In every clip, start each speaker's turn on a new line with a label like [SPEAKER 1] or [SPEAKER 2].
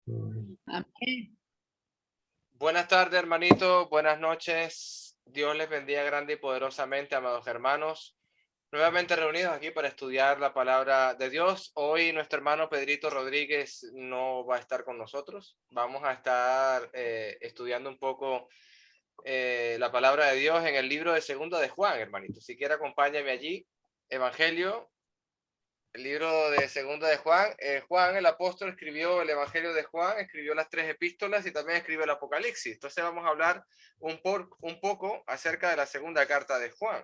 [SPEAKER 1] Amén.
[SPEAKER 2] Buenas tardes, hermanito. Buenas noches. Dios les bendiga grande y poderosamente, amados hermanos. Nuevamente reunidos aquí para estudiar la palabra de Dios. Hoy nuestro hermano Pedrito Rodríguez no va a estar con nosotros. Vamos a estar estudiando un poco la palabra de Dios en el libro de Segunda de Juan, hermanito. Si quiere, acompáñame allí. Evangelio. El libro de Segunda de Juan. Juan, el apóstol, escribió el Evangelio de Juan, escribió las 3 epístolas y también escribió el Apocalipsis. Entonces vamos a hablar un poco acerca de la segunda carta de Juan.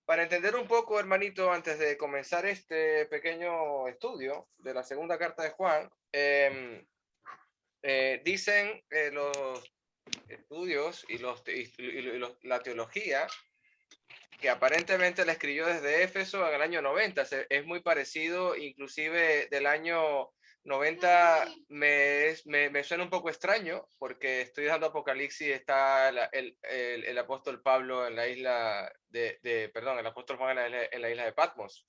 [SPEAKER 2] Para entender un poco, hermanito, antes de comenzar este pequeño estudio de la segunda carta de Juan, dicen los estudios y la teología que aparentemente la escribió desde Éfeso en el año 90. Es muy parecido, inclusive del año 90 me suena un poco extraño, porque estoy dando Apocalipsis, está el apóstol Pablo en la isla perdón, el apóstol Juan en la isla de Patmos,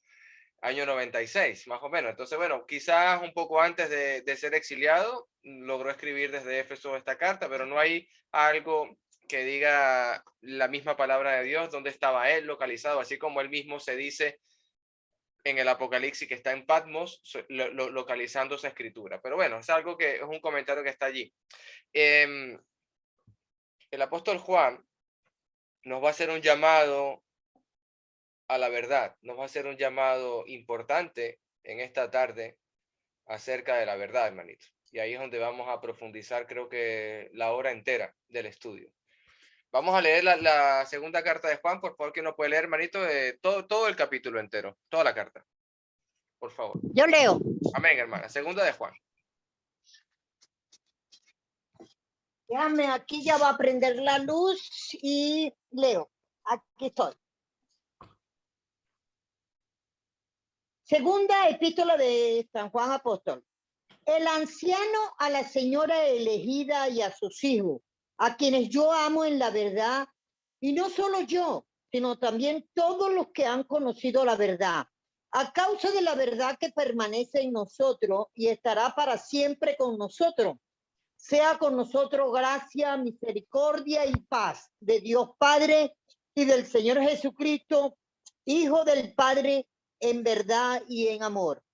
[SPEAKER 2] año 96, más o menos. Entonces, bueno, quizás un poco antes de ser exiliado, logró escribir desde Éfeso esta carta, pero no hay algo que diga la misma palabra de Dios, dónde estaba él localizado, así como él mismo se dice en el Apocalipsis que está en Patmos, localizando esa escritura. Pero bueno, es algo que es un comentario que está allí. El apóstol Juan nos va a hacer un llamado a la verdad, nos va a hacer un llamado importante en esta tarde acerca de la verdad, hermanito. Y ahí es donde vamos a profundizar, creo que la hora entera del estudio. Vamos a leer la segunda carta de Juan, por favor, que no puede leer, hermanito, todo el capítulo entero, toda la carta, por favor.
[SPEAKER 1] Yo leo.
[SPEAKER 2] Amén, hermana. Segunda de Juan.
[SPEAKER 1] Déjame, aquí ya va a prender la luz y leo. Aquí estoy. Segunda epístola de San Juan Apóstol. El anciano a la señora elegida y a sus hijos, a quienes yo amo en la verdad, y no solo yo, sino también todos los que han conocido la verdad, a causa de la verdad que permanece en nosotros y estará para siempre con nosotros. Sea con nosotros gracia, misericordia y paz de Dios Padre y del Señor Jesucristo, Hijo del Padre, en verdad y en amor.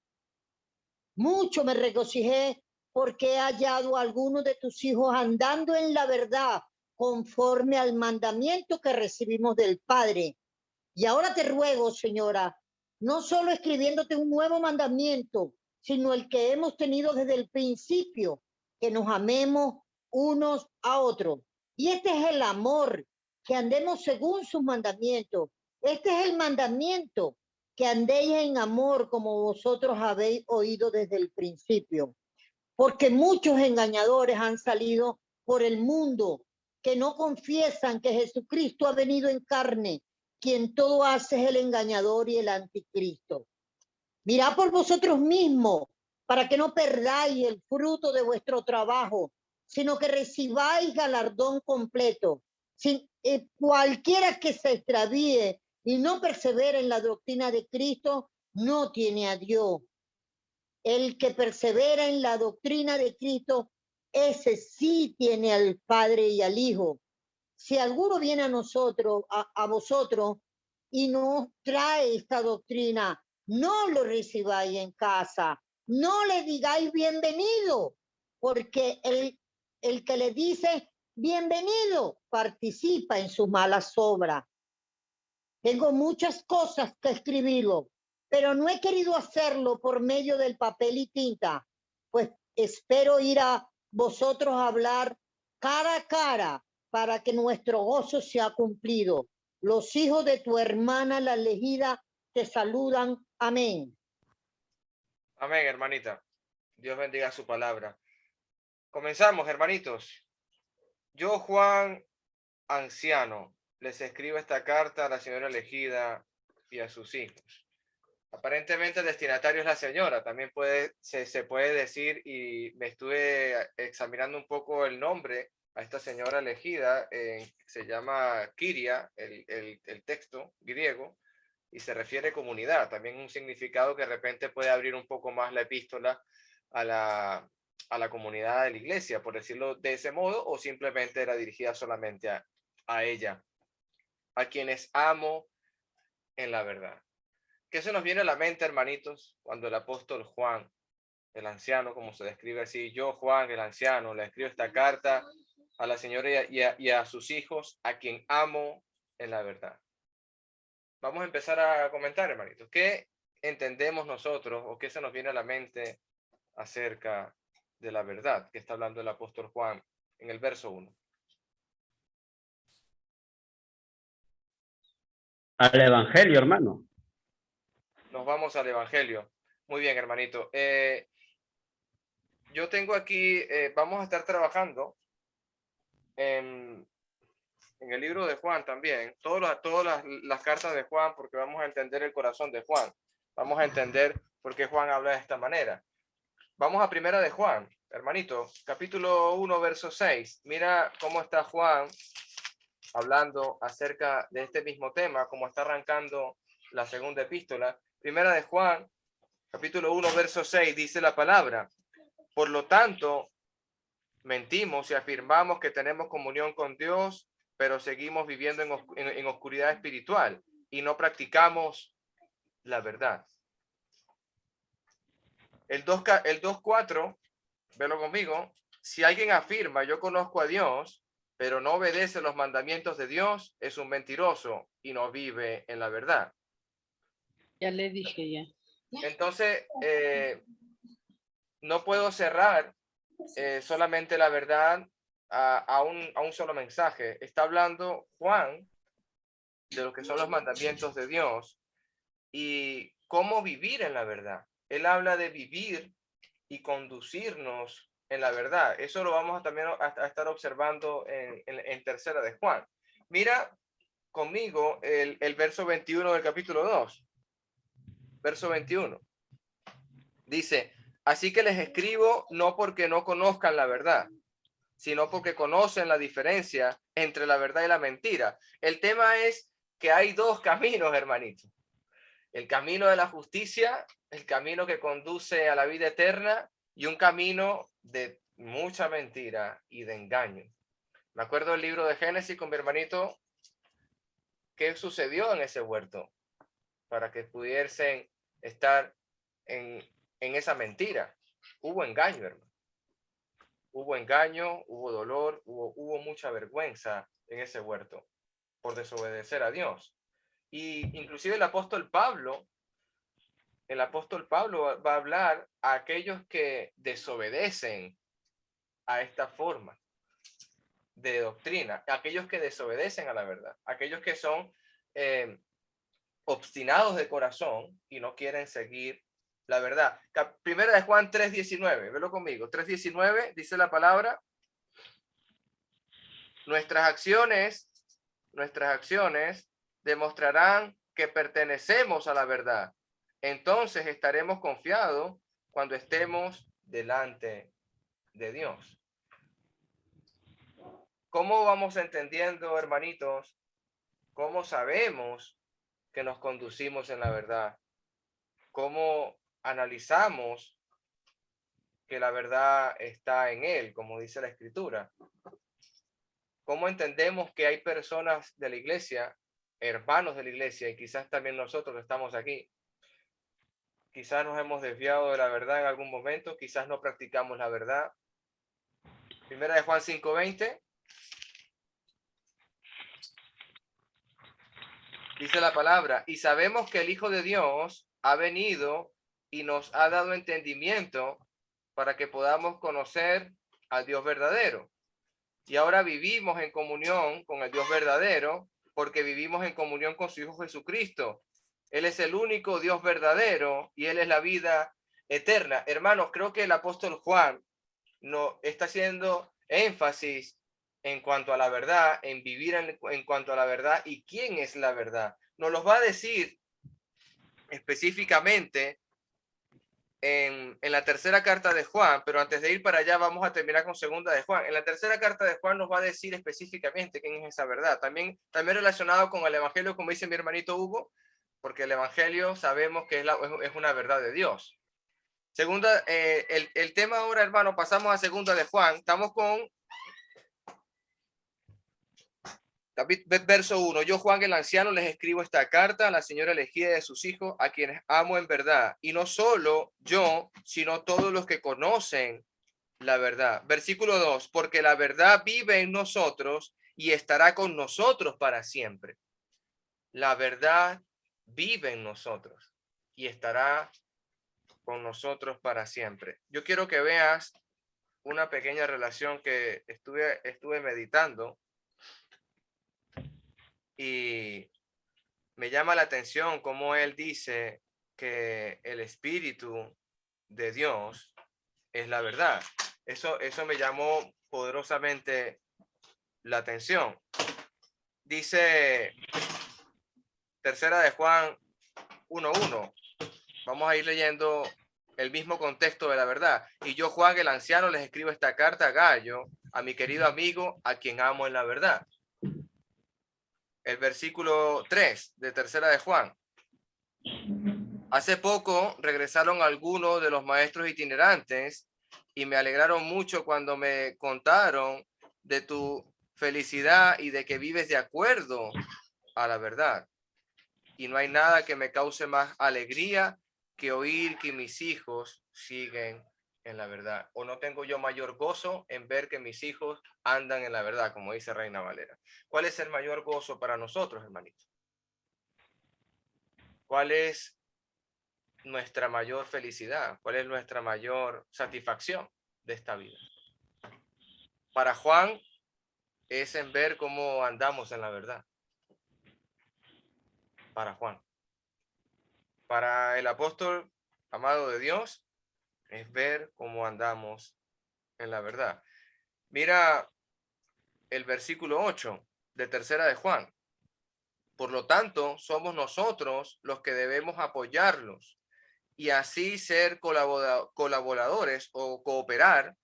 [SPEAKER 1] Mucho me regocijé porque he hallado a algunos de tus hijos andando en la verdad, conforme al mandamiento que recibimos del Padre. Y ahora te ruego, señora, no solo escribiéndote un nuevo mandamiento, sino el que hemos tenido desde el principio, que nos amemos unos a otros. Y este es el amor, que andemos según sus mandamientos. Este es el mandamiento, que andéis en amor como vosotros habéis oído desde el principio. Porque muchos engañadores han salido por el mundo que no confiesan que Jesucristo ha venido en carne. Quien todo hace es el engañador y el anticristo. Mirad por vosotros mismos, para que no perdáis el fruto de vuestro trabajo, sino que recibáis galardón completo. Cualquiera que se extravíe y no persevere en la doctrina de Cristo, no tiene a Dios. El que persevera en la doctrina de Cristo, ese sí tiene al Padre y al Hijo. Si alguno viene a nosotros, a vosotros, y nos trae esta doctrina, no lo recibáis en casa, no le digáis bienvenido, porque el que le dice bienvenido participa en sus malas obras. Tengo muchas cosas que escribirlo, pero no he querido hacerlo por medio del papel y tinta, pues espero ir a vosotros a hablar cara a cara para que nuestro gozo sea cumplido. Los hijos de tu hermana la elegida te saludan. Amén.
[SPEAKER 2] Amén, hermanita. Dios bendiga su palabra. Comenzamos, hermanitos. Yo, Juan, anciano, les escribo esta carta a la señora elegida y a sus hijos. Aparentemente el destinatario es la señora, también se puede decir, y me estuve examinando un poco el nombre a esta señora elegida, se llama Kiria, el texto griego, y se refiere a comunidad, también un significado que de repente puede abrir un poco más la epístola a la comunidad de la iglesia, por decirlo de ese modo, o simplemente era dirigida solamente a ella, a quienes amo en la verdad. ¿Qué se nos viene a la mente, hermanitos, cuando el apóstol Juan, el anciano, como se describe así, yo, Juan, el anciano, le escribo esta carta a la señora y a sus hijos, a quien amo en la verdad? Vamos a empezar a comentar, hermanitos. ¿Qué entendemos nosotros o qué se nos viene a la mente acerca de la verdad que está hablando el apóstol Juan en el verso 1?
[SPEAKER 3] Al Evangelio, hermano.
[SPEAKER 2] Nos vamos al Evangelio. Muy bien, hermanito. Yo tengo aquí, vamos a estar trabajando en el libro de Juan también, todas las cartas de Juan, porque vamos a entender el corazón de Juan. Vamos a entender por qué Juan habla de esta manera. Vamos a primera de Juan, hermanito, capítulo 1, verso 6. Mira cómo está Juan hablando acerca de este mismo tema, cómo está arrancando la segunda epístola. Primera de Juan, capítulo 1, verso 6, dice la palabra: por lo tanto, mentimos si afirmamos que tenemos comunión con Dios, pero seguimos viviendo en oscuridad espiritual y no practicamos la verdad. El 2.4, velo conmigo. Si alguien afirma, yo conozco a Dios, pero no obedece los mandamientos de Dios, es un mentiroso y no vive en la verdad.
[SPEAKER 4] Ya le dije ya.
[SPEAKER 2] Entonces, no puedo cerrar solamente la verdad a un solo mensaje. Está hablando Juan de lo que son los mandamientos de Dios y cómo vivir en la verdad. Él habla de vivir y conducirnos en la verdad. Eso lo vamos también a estar observando en tercera de Juan. Mira conmigo el verso 21 del capítulo 2. Verso 21. Dice: así que les escribo no porque no conozcan la verdad, sino porque conocen la diferencia entre la verdad y la mentira. El tema es que hay dos caminos, hermanito. El camino de la justicia, el camino que conduce a la vida eterna, y un camino de mucha mentira y de engaño. Me acuerdo del libro de Génesis con mi hermanito, qué sucedió en ese huerto para que pudiesen estar en esa mentira. Hubo engaño, hermano. Hubo engaño, hubo dolor, hubo mucha vergüenza en ese huerto por desobedecer a Dios. Y inclusive el apóstol Pablo va a hablar a aquellos que desobedecen a esta forma de doctrina, aquellos que desobedecen a la verdad, aquellos que son obstinados de corazón y no quieren seguir la verdad. Primera de Juan 3:19, velo conmigo. 3:19 dice la palabra: nuestras acciones demostrarán que pertenecemos a la verdad. Entonces estaremos confiados cuando estemos delante de Dios. ¿Cómo vamos entendiendo, hermanitos? ¿Cómo sabemos que nos conducimos en la verdad? ¿Cómo analizamos que la verdad está en él, como dice la escritura? ¿Cómo entendemos que hay personas de la iglesia, hermanos de la iglesia, y quizás también nosotros que estamos aquí? Quizás nos hemos desviado de la verdad en algún momento, quizás no practicamos la verdad. Primera de Juan 5:20. Dice la palabra: y sabemos que el Hijo de Dios ha venido y nos ha dado entendimiento para que podamos conocer al Dios verdadero. Y ahora vivimos en comunión con el Dios verdadero porque vivimos en comunión con su Hijo Jesucristo. Él es el único Dios verdadero y Él es la vida eterna. Hermanos, creo que el apóstol Juan no está haciendo énfasis en cuanto a la verdad, en vivir en cuanto a la verdad y quién es la verdad. Nos los va a decir específicamente en la tercera carta de Juan, pero antes de ir para allá vamos a terminar con segunda de Juan. En la tercera carta de Juan nos va a decir específicamente quién es esa verdad. También relacionado con el evangelio, como dice mi hermanito Hugo, porque el evangelio sabemos que es una verdad de Dios. Segunda, el tema ahora, hermano, pasamos a segunda de Juan. Estamos con verso 1. Yo, Juan el anciano, les escribo esta carta a la señora elegida de sus hijos, a quienes amo en verdad. Y no solo yo, sino todos los que conocen la verdad. Versículo 2. Porque la verdad vive en nosotros y estará con nosotros para siempre. La verdad vive en nosotros y estará con nosotros para siempre. Yo quiero que veas una pequeña relación que estuve meditando y me llama la atención cómo él dice que el Espíritu de Dios es la verdad. Eso me llamó poderosamente la atención. Dice tercera de Juan 1:1. Vamos a ir leyendo el mismo contexto de la verdad. Y yo, Juan el anciano, les escribo esta carta a Gallo, a mi querido amigo, a quien amo en la verdad. El versículo 3 de tercera de Juan. Hace poco regresaron algunos de los maestros itinerantes y me alegraron mucho cuando me contaron de tu felicidad y de que vives de acuerdo a la verdad. Y no hay nada que me cause más alegría que oír que mis hijos siguen en la verdad. O no tengo yo mayor gozo en ver que mis hijos andan en la verdad, como dice Reina Valera. ¿Cuál es el mayor gozo para nosotros, hermanitos? ¿Cuál es nuestra mayor felicidad? ¿Cuál es nuestra mayor satisfacción de esta vida? Para Juan es en ver cómo andamos en la verdad. Para Juan. Para el apóstol amado de Dios es ver cómo andamos en la verdad. Mira el versículo 8 de tercera de Juan. Por lo tanto, somos nosotros los que debemos apoyarlos y así ser colaboradores o cooperar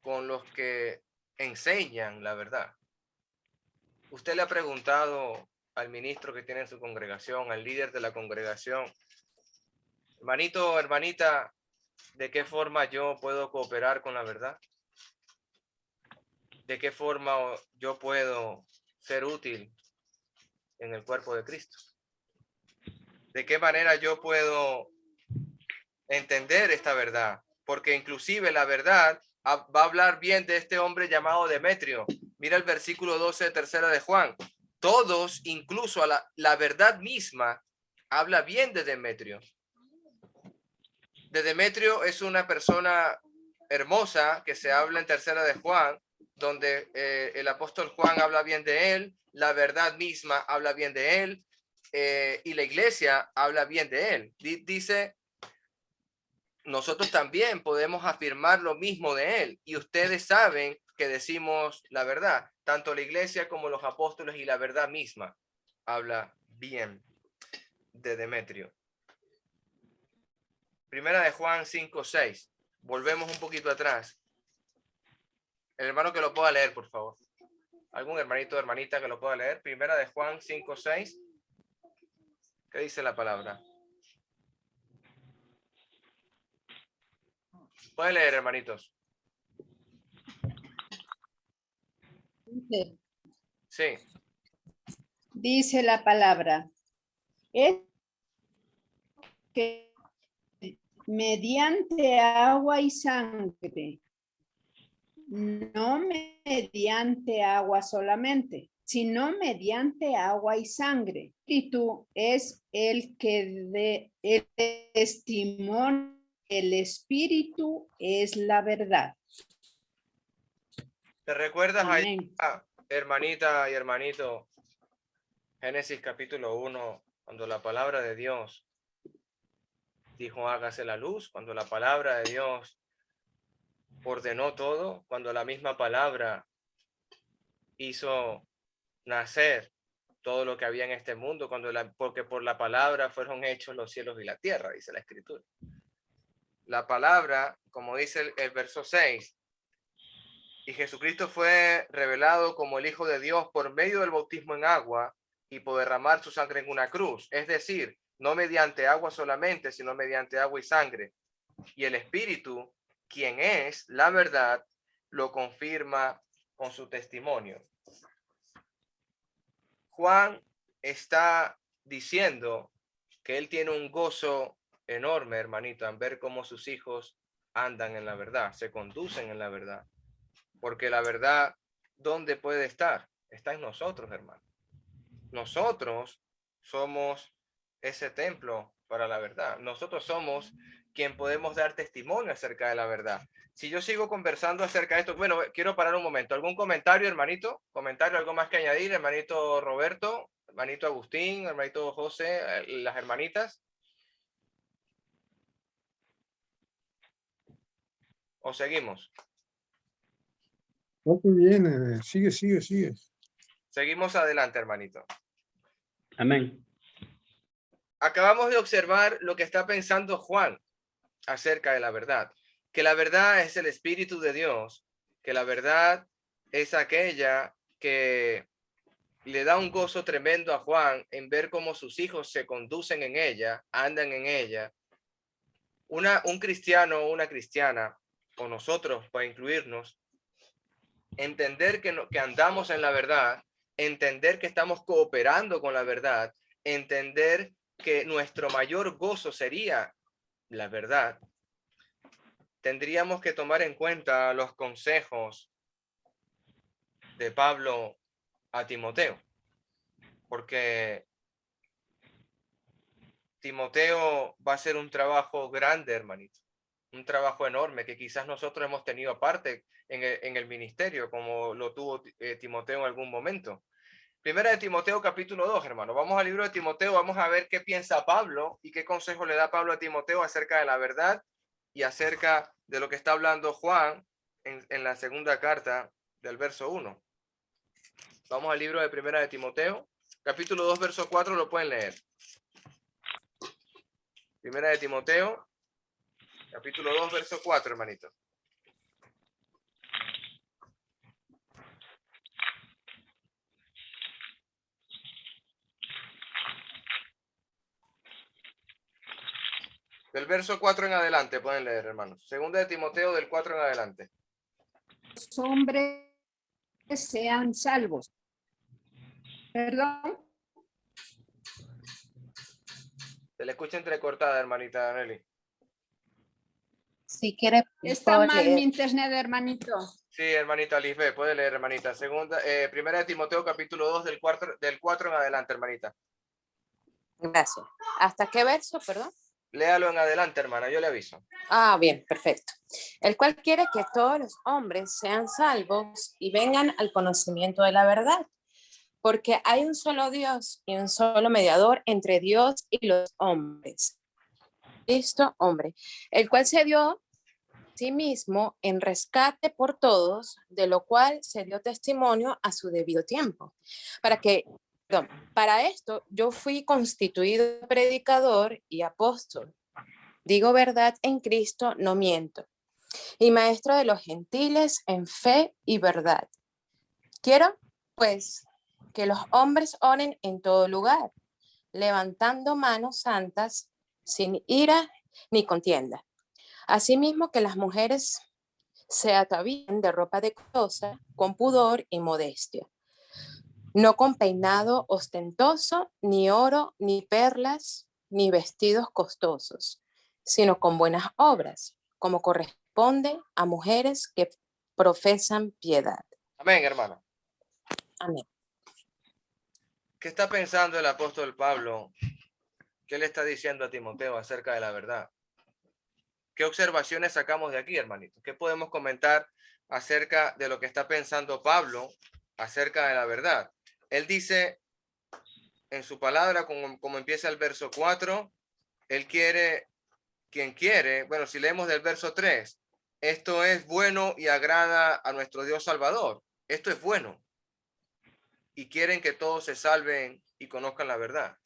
[SPEAKER 2] con los que enseñan la verdad. Usted le ha preguntado al ministro que tiene en su congregación, al líder de la congregación, hermanito, hermanita, ¿de qué forma yo puedo cooperar con la verdad? ¿De qué forma yo puedo ser útil en el cuerpo de Cristo? ¿De qué manera yo puedo entender esta verdad? Porque inclusive la verdad va a hablar bien de este hombre llamado Demetrio. Mira el versículo 12 de tercera de Juan. Todos, incluso a la verdad misma, habla bien de Demetrio. De Demetrio es una persona hermosa que se habla en tercera de Juan, donde el apóstol Juan habla bien de él, la verdad misma habla bien de él, y la iglesia habla bien de él. Dice, nosotros también podemos afirmar lo mismo de él, y ustedes saben que decimos la verdad, tanto la iglesia como los apóstoles y la verdad misma habla bien de Demetrio. Primera de Juan 5:6. Volvemos un poquito atrás. El hermano que lo pueda leer, por favor. ¿Algún hermanito o hermanita que lo pueda leer? Primera de Juan 5:6. ¿Qué dice la palabra? Pueden leer, hermanitos. Sí.
[SPEAKER 4] Dice la palabra, es que mediante agua y sangre, no mediante agua solamente, sino mediante agua y sangre. Y tú es el que de el testimonio, el Espíritu es la verdad.
[SPEAKER 2] ¿Te recuerdas ahí,
[SPEAKER 4] Amén.
[SPEAKER 2] hermanita y hermanito, Génesis capítulo 1, cuando la palabra de Dios dijo hágase la luz, cuando la palabra de Dios ordenó todo, cuando la misma palabra hizo nacer todo lo que había en este mundo, porque por la palabra fueron hechos los cielos y la tierra, dice la escritura. La palabra, como dice el verso 6, y Jesucristo fue revelado como el Hijo de Dios por medio del bautismo en agua y por derramar su sangre en una cruz, es decir, no mediante agua solamente, sino mediante agua y sangre. y el Espíritu, quien es la verdad, lo confirma con su testimonio. Juan está diciendo que él tiene un gozo enorme, hermanito, en ver cómo sus hijos andan en la verdad, se conducen en la verdad. Porque la verdad, ¿dónde puede estar? Está en nosotros, hermano. Nosotros somos ese templo para la verdad. Nosotros somos quien podemos dar testimonio acerca de la verdad. Si yo sigo conversando acerca de esto, bueno, quiero parar un momento. ¿Algún comentario, hermanito? ¿Comentario, algo más que añadir, hermanito Roberto, hermanito Agustín, hermanito José, las hermanitas? ¿O seguimos?
[SPEAKER 5] Muy bien, sigue.
[SPEAKER 2] Seguimos adelante, hermanito.
[SPEAKER 3] Amén.
[SPEAKER 2] Acabamos de observar lo que está pensando Juan acerca de la verdad, que la verdad es el Espíritu de Dios, que la verdad es aquella que le da un gozo tremendo a Juan en ver cómo sus hijos se conducen en ella, andan en ella. Un cristiano o una cristiana, o nosotros para incluirnos, entender que andamos en la verdad, entender que estamos cooperando con la verdad, entender que nuestro mayor gozo sería la verdad. Tendríamos que tomar en cuenta los consejos de Pablo a Timoteo, porque Timoteo va a ser un trabajo grande, hermanito, un trabajo enorme que quizás nosotros hemos tenido aparte en el ministerio, como lo tuvo Timoteo en algún momento. Primera de Timoteo capítulo 2, hermano. Vamos al libro de Timoteo, vamos a ver qué piensa Pablo y qué consejo le da Pablo a Timoteo acerca de la verdad y acerca de lo que está hablando Juan en la segunda carta del verso 1. Vamos al libro de Primera de Timoteo, capítulo 2, verso 4, lo pueden leer. Primera de Timoteo, capítulo 2, verso 4, hermanito. Del verso 4 en adelante pueden leer, hermanos. Segunda de Timoteo del 4 en adelante.
[SPEAKER 4] Los hombres sean salvos. Perdón.
[SPEAKER 2] Se le escucha entrecortada, hermanita Nelly.
[SPEAKER 6] Si quiere,
[SPEAKER 4] Está
[SPEAKER 6] puedo
[SPEAKER 4] mal
[SPEAKER 6] leer.
[SPEAKER 4] mi internet, hermanito.
[SPEAKER 2] Sí, hermanita Lisbeth, puede leer, hermanita. Primera de Timoteo, capítulo 2, del 4 en adelante, hermanita.
[SPEAKER 6] Gracias. ¿Hasta qué verso, perdón?
[SPEAKER 2] Léalo en adelante, hermana, yo le aviso.
[SPEAKER 6] Ah, bien, perfecto. El cual quiere que todos los hombres sean salvos y vengan al conocimiento de la verdad. Porque hay un solo Dios y un solo mediador entre Dios y los hombres. Cristo, hombre, el cual se dio a sí mismo en rescate por todos, de lo cual se dio testimonio a su debido tiempo. Para esto yo fui constituido predicador y apóstol. Digo verdad en Cristo, no miento. Y maestro de los gentiles en fe y verdad. Quiero, pues, que los hombres oren en todo lugar, levantando manos santas, sin ira ni contienda. Asimismo que las mujeres se atavíen de ropa decorosa, con pudor y modestia, no con peinado ostentoso, ni oro, ni perlas, ni vestidos costosos, sino con buenas obras, como corresponde a mujeres que profesan piedad.
[SPEAKER 2] Amén, hermano.
[SPEAKER 6] Amén.
[SPEAKER 2] ¿Qué está pensando el apóstol Pablo? ¿Qué le está diciendo a Timoteo acerca de la verdad? ¿Qué observaciones sacamos de aquí, hermanito? ¿Qué podemos comentar acerca de lo que está pensando Pablo acerca de la verdad? Él dice en su palabra, como empieza el verso 4, él quiere, quien quiere, bueno, si leemos del verso 3, esto es bueno y agrada a nuestro Dios Salvador. Esto es bueno. Y quieren que todos se salven y conozcan la verdad.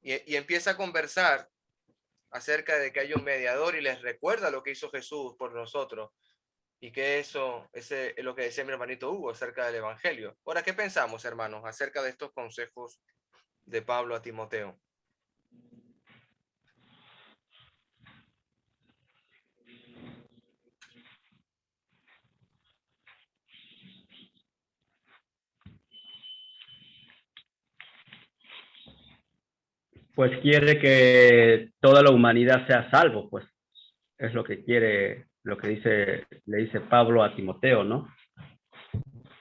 [SPEAKER 2] Y empieza a conversar acerca de que hay un mediador y les recuerda lo que hizo Jesús por nosotros. Y que eso es lo que decía mi hermanito Hugo acerca del Evangelio. Ahora, ¿qué pensamos, hermanos, acerca de estos consejos de Pablo a Timoteo?
[SPEAKER 3] Pues quiere que toda la humanidad sea salvo, pues es lo que quiere, lo que le dice Pablo a Timoteo, ¿no?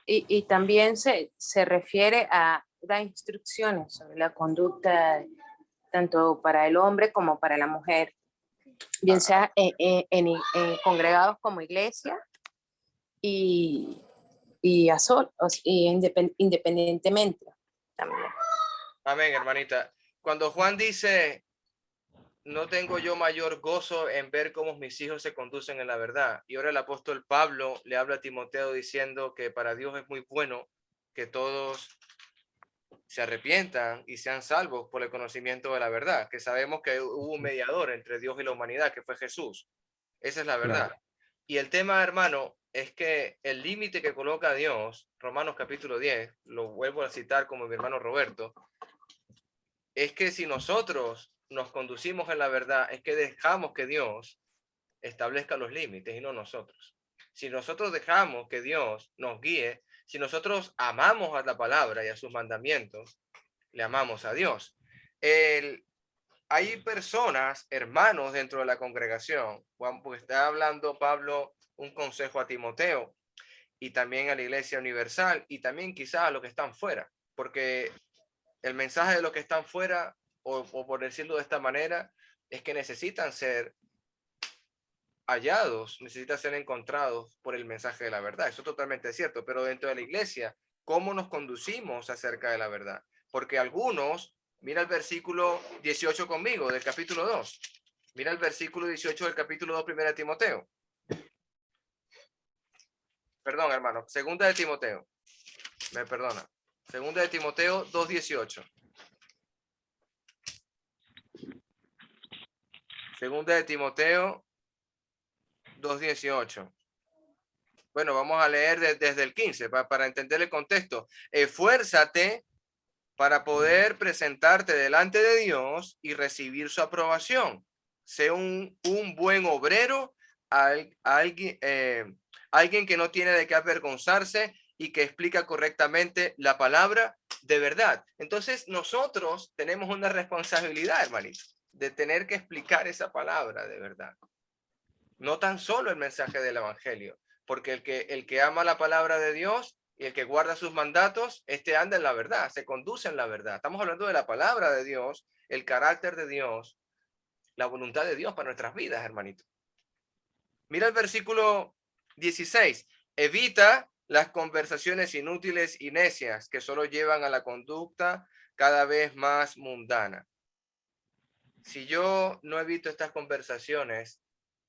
[SPEAKER 6] Y también se refiere a dar instrucciones sobre la conducta tanto para el hombre como para la mujer, bien sea en congregados como iglesia y, independientemente también.
[SPEAKER 2] Amén, hermanita. Cuando Juan dice, no tengo yo mayor gozo en ver cómo mis hijos se conducen en la verdad. Y ahora el apóstol Pablo le habla a Timoteo diciendo que para Dios es muy bueno que todos se arrepientan y sean salvos por el conocimiento de la verdad, que sabemos que hubo un mediador entre Dios y la humanidad, que fue Jesús. Esa es la verdad.
[SPEAKER 3] Claro.
[SPEAKER 2] Y el tema, hermano, es que el límite que coloca Dios, Romanos capítulo 10, lo vuelvo a citar como mi hermano Roberto, es que si nosotros nos conducimos en la verdad, es que dejamos que Dios establezca los límites y no nosotros. Si nosotros dejamos que Dios nos guíe, si nosotros amamos a la palabra y a sus mandamientos, le amamos a Dios. Hay personas, hermanos dentro de la congregación, porque está hablando Pablo un consejo a Timoteo y también a la Iglesia Universal y también quizás a los que están fuera, porque el mensaje de los que están fuera, o por decirlo de esta manera, es que necesitan ser hallados, necesitan ser encontrados por el mensaje de la verdad. Eso es totalmente cierto, pero dentro de la iglesia, ¿cómo nos conducimos acerca de la verdad? Porque algunos, mira el versículo 18 conmigo del capítulo 2. Mira el versículo 18 del capítulo 2, primera de Timoteo. Perdón, hermano, segunda de Timoteo. Me perdona. Segunda de Timoteo 2:18. Segunda de Timoteo 2:18. Bueno, vamos a leer desde el 15 para entender el contexto. Esfuérzate para poder presentarte delante de Dios y recibir su aprobación. Sé un buen obrero, alguien que no tiene de qué avergonzarse y que explica correctamente la palabra de verdad. Entonces nosotros tenemos una responsabilidad, hermanito, de tener que explicar esa palabra de verdad. No tan solo el mensaje del evangelio, porque el que ama la palabra de Dios y el que guarda sus mandatos, anda en la verdad, se conduce en la verdad. Estamos hablando de la palabra de Dios, el carácter de Dios, la voluntad de Dios para nuestras vidas, hermanito. Mira el versículo 16. Evita las conversaciones inútiles y necias que solo llevan a la conducta cada vez más mundana. Si yo no evito estas conversaciones,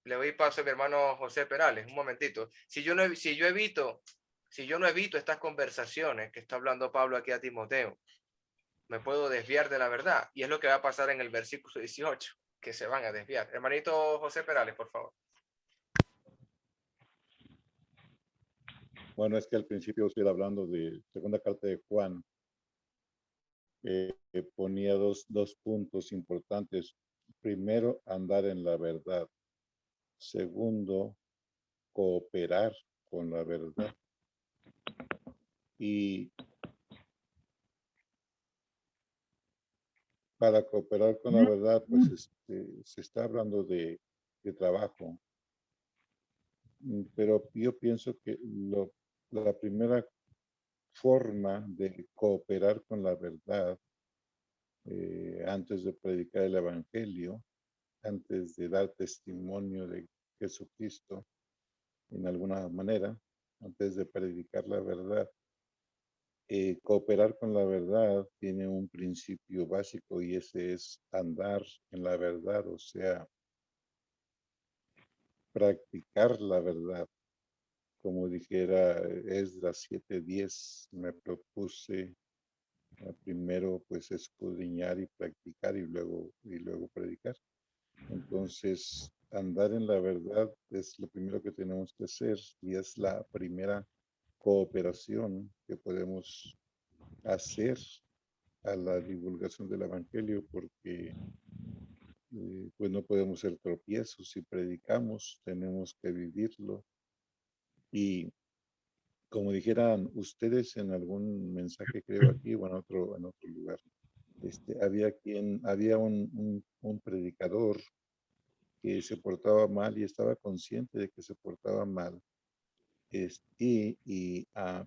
[SPEAKER 2] le doy paso a mi hermano José Perales, un momentito. Si yo no evito estas conversaciones que está hablando Pablo aquí a Timoteo, me puedo desviar de la verdad. Y es lo que va a pasar en el versículo 18, que se van a desviar. Hermanito José Perales, por favor.
[SPEAKER 5] Bueno, es que al principio estoy hablando de segunda carta de Juan, que ponía dos puntos importantes. Primero, andar en la verdad. Segundo, cooperar con la verdad. Y para cooperar con la verdad, pues se está hablando de trabajo. Pero yo pienso que la primera forma de cooperar con la verdad, antes de predicar el evangelio, antes de dar testimonio de Jesucristo en alguna manera, antes de predicar la verdad, cooperar con la verdad tiene un principio básico y ese es andar en la verdad, o sea, practicar la verdad. Como dijera Esdras 7:10, me propuse primero pues escudriñar y practicar y luego predicar. Entonces, andar en la verdad es lo primero que tenemos que hacer y es la primera cooperación que podemos hacer a la divulgación del evangelio, porque pues no podemos ser tropiezos. Si predicamos, tenemos que vivirlo. Y como dijeran ustedes en algún mensaje, creo aquí o en otro lugar, había un predicador que se portaba mal y estaba consciente de que se portaba mal,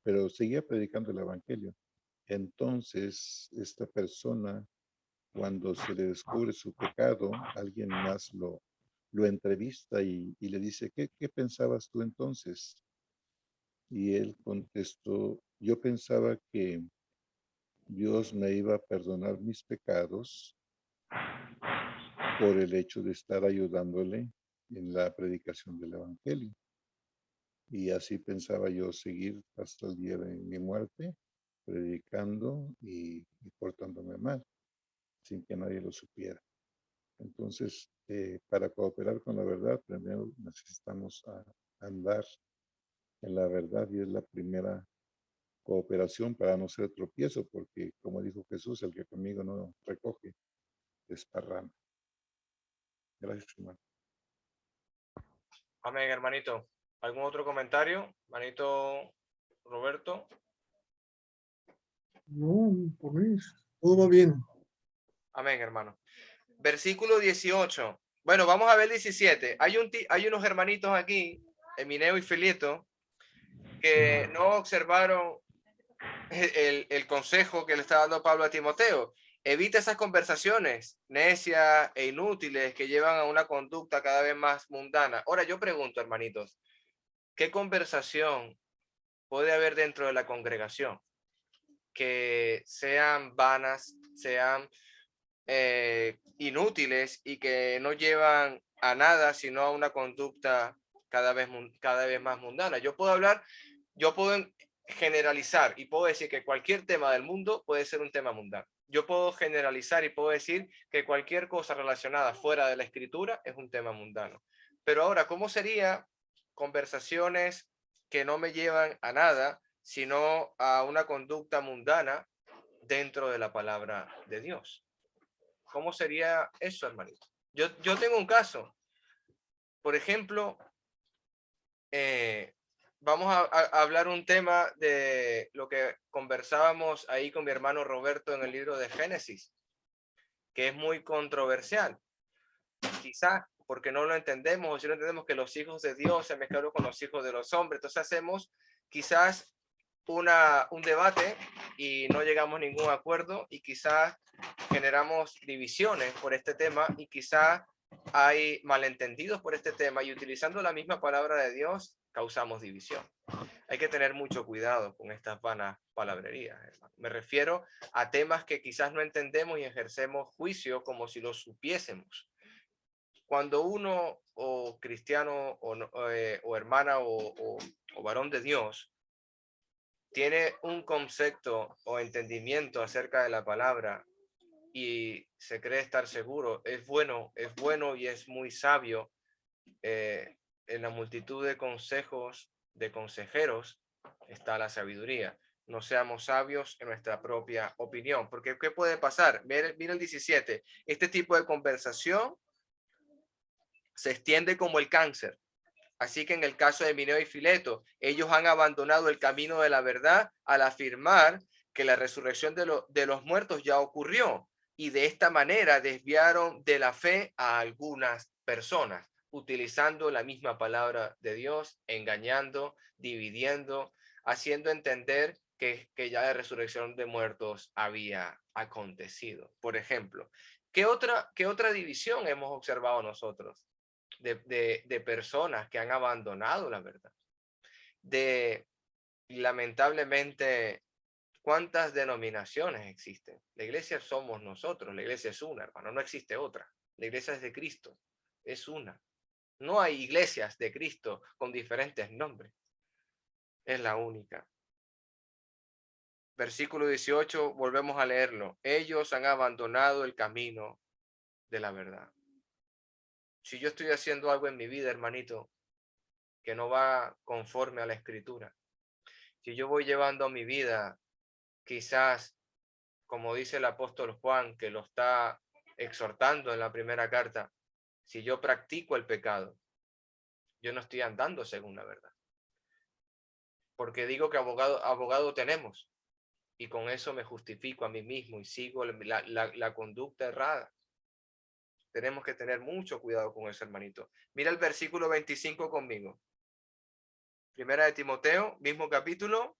[SPEAKER 5] pero seguía predicando el evangelio. Entonces, esta persona, cuando se le descubre su pecado, alguien más lo entrevista y le dice, ¿qué pensabas tú entonces? Y él contestó, yo pensaba que Dios me iba a perdonar mis pecados por el hecho de estar ayudándole en la predicación del evangelio. Y así pensaba yo seguir hasta el día de mi muerte, predicando y portándome mal, sin que nadie lo supiera. Entonces, para cooperar con la verdad, primero necesitamos andar en la verdad, y es la primera cooperación para no ser tropiezo, porque como dijo Jesús, el que conmigo no recoge, desparrama. Gracias, hermano.
[SPEAKER 2] Amén, hermanito. ¿Algún otro comentario? Hermanito Roberto.
[SPEAKER 7] No, por mí todo va bien.
[SPEAKER 2] Amén, hermano. Versículo 18. Bueno, vamos a ver 17. Hay unos hermanitos aquí, Emineo y Fileto, que no observaron el consejo que le está dando Pablo a Timoteo. Evita esas conversaciones necias e inútiles que llevan a una conducta cada vez más mundana. Ahora yo pregunto, hermanitos, ¿qué conversación puede haber dentro de la congregación que sean vanas, sean inútiles y que no llevan a nada, sino a una conducta cada vez más mundana? Yo puedo generalizar y puedo decir que cualquier tema del mundo puede ser un tema mundano. Yo puedo generalizar y puedo decir que cualquier cosa relacionada fuera de la escritura es un tema mundano. Pero ahora, ¿cómo sería conversaciones que no me llevan a nada, sino a una conducta mundana dentro de la palabra de Dios? ¿Cómo sería eso, hermanito? Yo tengo un caso. Por ejemplo, vamos a hablar un tema de lo que conversábamos ahí con mi hermano Roberto en el libro de Génesis, que es muy controversial. Quizás porque no lo entendemos, o si no entendemos que los hijos de Dios se mezclaron con los hijos de los hombres. Entonces hacemos quizás un debate y no llegamos a ningún acuerdo, y quizás generamos divisiones por este tema, y quizás hay malentendidos por este tema, y utilizando la misma palabra de Dios causamos división. Hay que tener mucho cuidado con estas vanas palabrerías, hermano. Me refiero a temas que quizás no entendemos y ejercemos juicio como si lo supiésemos. Cuando uno, o cristiano, o hermana, o varón de Dios, tiene un concepto o entendimiento acerca de la palabra y se cree estar seguro, es bueno y es muy sabio. En la multitud de consejos de consejeros está la sabiduría. No seamos sabios en nuestra propia opinión, porque ¿qué puede pasar? Mira el 17. Este tipo de conversación se extiende como el cáncer. Así que en el caso de Emineo y Fileto, ellos han abandonado el camino de la verdad al afirmar que la resurrección de los muertos ya ocurrió, y de esta manera desviaron de la fe a algunas personas, utilizando la misma palabra de Dios, engañando, dividiendo, haciendo entender que ya la resurrección de muertos había acontecido. Por ejemplo, ¿qué otra división hemos observado nosotros? De personas que han abandonado la verdad. Lamentablemente, ¿cuántas denominaciones existen? La iglesia somos nosotros, la iglesia es una, hermano, no existe otra. La iglesia es de Cristo, es una. No hay iglesias de Cristo con diferentes nombres, es la única. Versículo 18, volvemos a leerlo. Ellos han abandonado el camino de la verdad. Si yo estoy haciendo algo en mi vida, hermanito, que no va conforme a la escritura, si yo voy llevando mi vida, quizás, como dice el apóstol Juan, que lo está exhortando en la primera carta, si yo practico el pecado, yo no estoy andando según la verdad. Porque digo que abogado tenemos, y con eso me justifico a mí mismo y sigo la conducta errada. Tenemos que tener mucho cuidado con eso, hermanito. Mira el versículo 25 conmigo. Primera de Timoteo, mismo capítulo.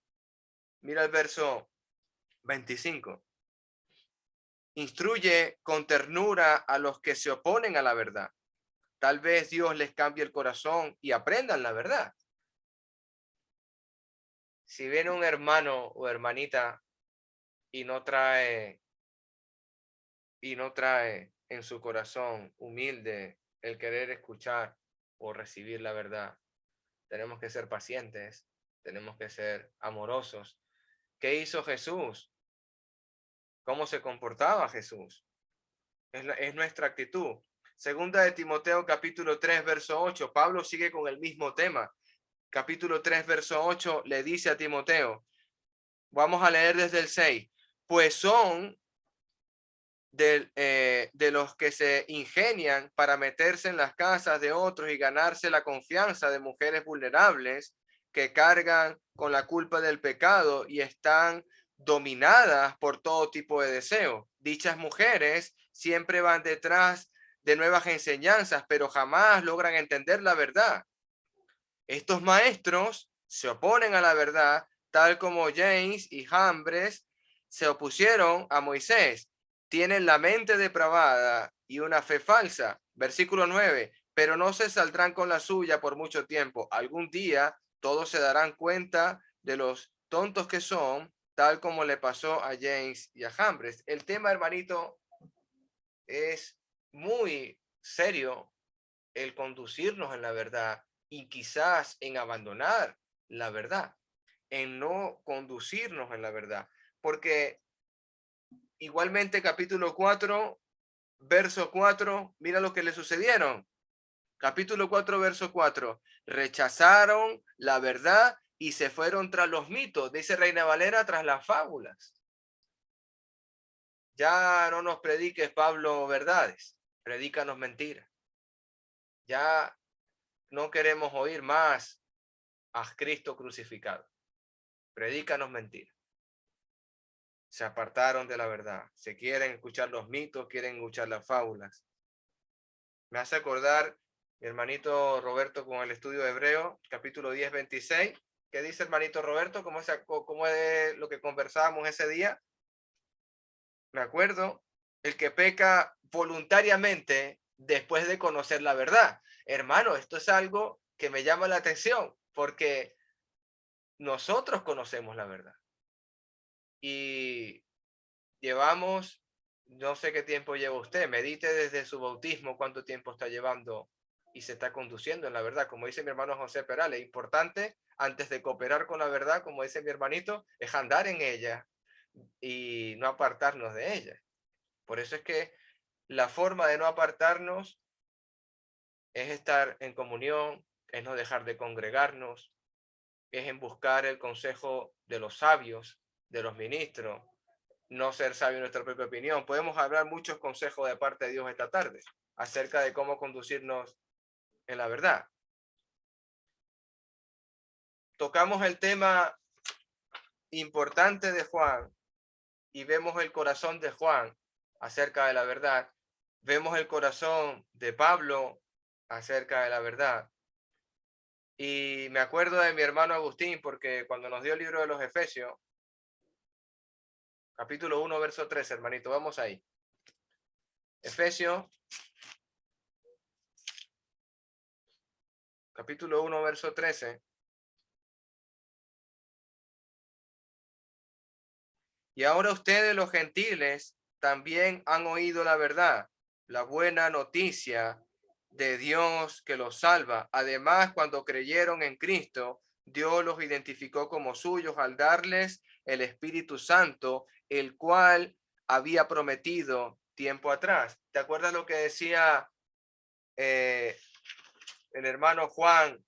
[SPEAKER 2] Mira el verso 25. Instruye con ternura a los que se oponen a la verdad. Tal vez Dios les cambie el corazón y aprendan la verdad. Si viene un hermano o hermanita y no trae en su corazón humilde el querer escuchar o recibir la verdad, tenemos que ser pacientes, tenemos que ser amorosos. ¿Qué hizo Jesús? ¿Cómo se comportaba Jesús? Es nuestra actitud. Segunda de Timoteo, capítulo 3, verso 8. Pablo sigue con el mismo tema. Capítulo 3, verso 8, le dice a Timoteo, vamos a leer desde el 6, pues son de los que se ingenian para meterse en las casas de otros y ganarse la confianza de mujeres vulnerables que cargan con la culpa del pecado y están dominadas por todo tipo de deseo. Dichas mujeres siempre van detrás de nuevas enseñanzas, pero jamás logran entender la verdad. Estos maestros se oponen a la verdad, tal como James y Jambres se opusieron a Moisés. Tienen la mente depravada y una fe falsa. Versículo 9. Pero no se saldrán con la suya por mucho tiempo. Algún día todos se darán cuenta de los tontos que son, tal como le pasó a James y a Jambres. El tema, hermanito, es muy serio, el conducirnos en la verdad y quizás en abandonar la verdad, en no conducirnos en la verdad. Porque igualmente capítulo 4, verso 4, mira lo que le sucedieron. Capítulo 4, verso 4. Rechazaron la verdad y se fueron tras los mitos, dice Reina Valera, tras las fábulas. Ya no nos prediques, Pablo, verdades, predícanos mentiras. Ya no queremos oír más a Cristo crucificado. Predícanos mentiras. Se apartaron de la verdad. Se quieren escuchar los mitos, quieren escuchar las fábulas. Me hace acordar mi hermanito Roberto con el estudio de Hebreo, capítulo 10, 26. ¿Qué dice hermanito Roberto? ¿Cómo es lo que conversábamos ese día? Me acuerdo, el que peca voluntariamente después de conocer la verdad. Hermano, esto es algo que me llama la atención porque nosotros conocemos la verdad. Y llevamos, no sé qué tiempo lleva usted, medite desde su bautismo cuánto tiempo está llevando y se está conduciendo en la verdad. Como dice mi hermano José Perales, importante antes de cooperar con la verdad, como dice mi hermanito, es andar en ella y no apartarnos de ella. Por eso es que la forma de no apartarnos es estar en comunión, es no dejar de congregarnos, es en buscar el consejo de los sabios, de los ministros, no ser sabio en nuestra propia opinión. Podemos hablar muchos consejos de parte de Dios esta tarde acerca de cómo conducirnos en la verdad. Tocamos el tema importante de Juan y vemos el corazón de Juan acerca de la verdad. Vemos el corazón de Pablo acerca de la verdad. Y me acuerdo de mi hermano Agustín porque cuando nos dio el libro de los Efesios, capítulo 1, verso 13, hermanito, vamos ahí. Efesios, capítulo 1, verso 13. Y ahora ustedes, los gentiles, también han oído la verdad, la buena noticia de Dios que los salva. Además, cuando creyeron en Cristo, Dios los identificó como suyos al darles el Espíritu Santo, el cual había prometido tiempo atrás. ¿Te acuerdas lo que decía el hermano Juan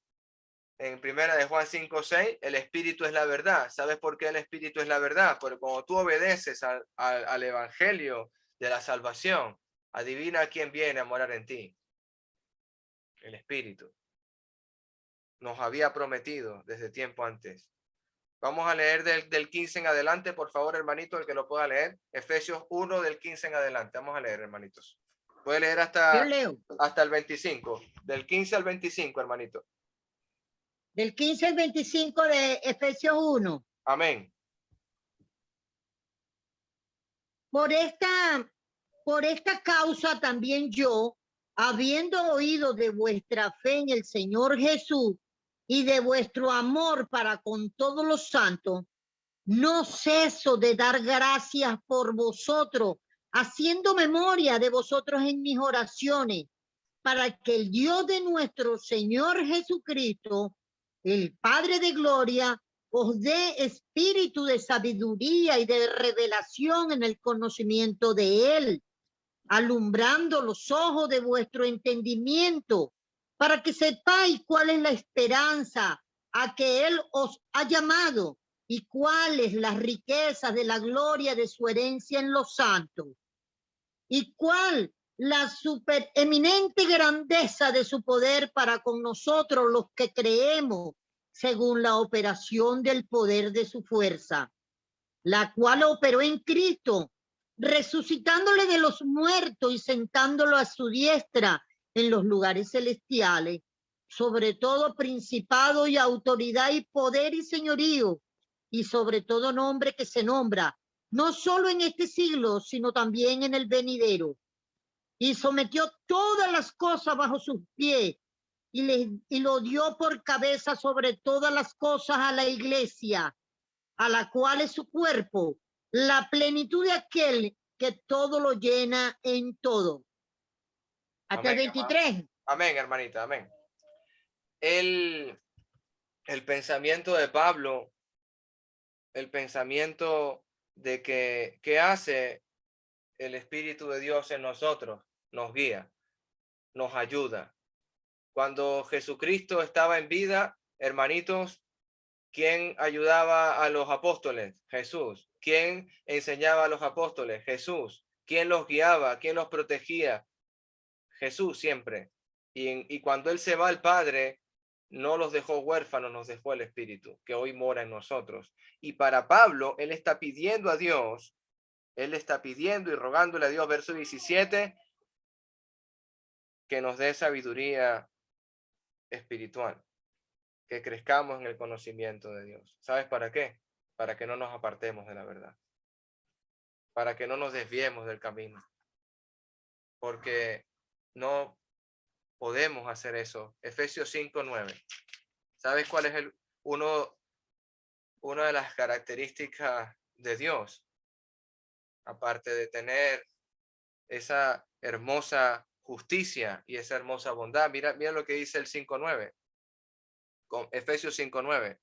[SPEAKER 2] en primera de Juan 5:6? El Espíritu es la verdad. ¿Sabes por qué el Espíritu es la verdad? Porque cuando tú obedeces al Evangelio de la salvación, adivina quién viene a morar en ti. El Espíritu. Nos había prometido desde tiempo antes Vamos a leer del 15 en adelante, por favor, hermanito, el que lo pueda leer. Efesios 1 del 15 en adelante. Vamos a leer, hermanitos. Puede leer
[SPEAKER 1] Yo leo.
[SPEAKER 2] hasta el 25. Del 15 al 25, hermanito.
[SPEAKER 1] Del 15 al 25 de Efesios 1.
[SPEAKER 2] Amén.
[SPEAKER 1] Por esta causa también yo, habiendo oído de vuestra fe en el Señor Jesús y de vuestro amor para con todos los santos, no ceso de dar gracias por vosotros, haciendo memoria de vosotros en mis oraciones, para que el Dios de nuestro Señor Jesucristo, el Padre de gloria, os dé espíritu de sabiduría y de revelación en el conocimiento de Él, alumbrando los ojos de vuestro entendimiento, para que sepáis cuál es la esperanza a que Él os ha llamado y cuáles las riquezas de la gloria de su herencia en los santos, y cuál la supereminente grandeza de su poder para con nosotros los que creemos, según la operación del poder de su fuerza, la cual operó en Cristo, resucitándole de los muertos y sentándolo a su diestra en los lugares celestiales, sobre todo principado y autoridad y poder y señorío, y sobre todo nombre que se nombra, no solo en este siglo, sino también en el venidero. Y sometió todas las cosas bajo sus pies y lo dio por cabeza sobre todas las cosas a la iglesia, a la cual es su cuerpo, la plenitud de aquel que todo lo llena en todo. Hasta
[SPEAKER 2] Amén,
[SPEAKER 1] el 23.
[SPEAKER 2] Amén, hermanita, amén. El pensamiento de Pablo, el pensamiento de que ¿qué hace el Espíritu de Dios en nosotros? Nos guía, nos ayuda. Cuando Jesucristo estaba en vida, hermanitos, ¿quién ayudaba a los apóstoles? Jesús. ¿Quién enseñaba a los apóstoles? Jesús. ¿Quién los guiaba? ¿Quién los protegía? Jesús siempre. Y cuando Él se va al Padre, no los dejó huérfanos, nos dejó el Espíritu, que hoy mora en nosotros. Y para Pablo, él está pidiendo a Dios, él está pidiendo y rogándole a Dios, verso 17, que nos dé sabiduría espiritual, que crezcamos en el conocimiento de Dios. ¿Sabes para qué? Para que no nos apartemos de la verdad, para que no nos desviemos del camino, porque no podemos hacer eso. Efesios 5:9. ¿Sabes cuál es una de las características de Dios? Aparte de tener esa hermosa justicia y esa hermosa bondad. Mira lo que dice el 5:9. Con Efesios 5:9.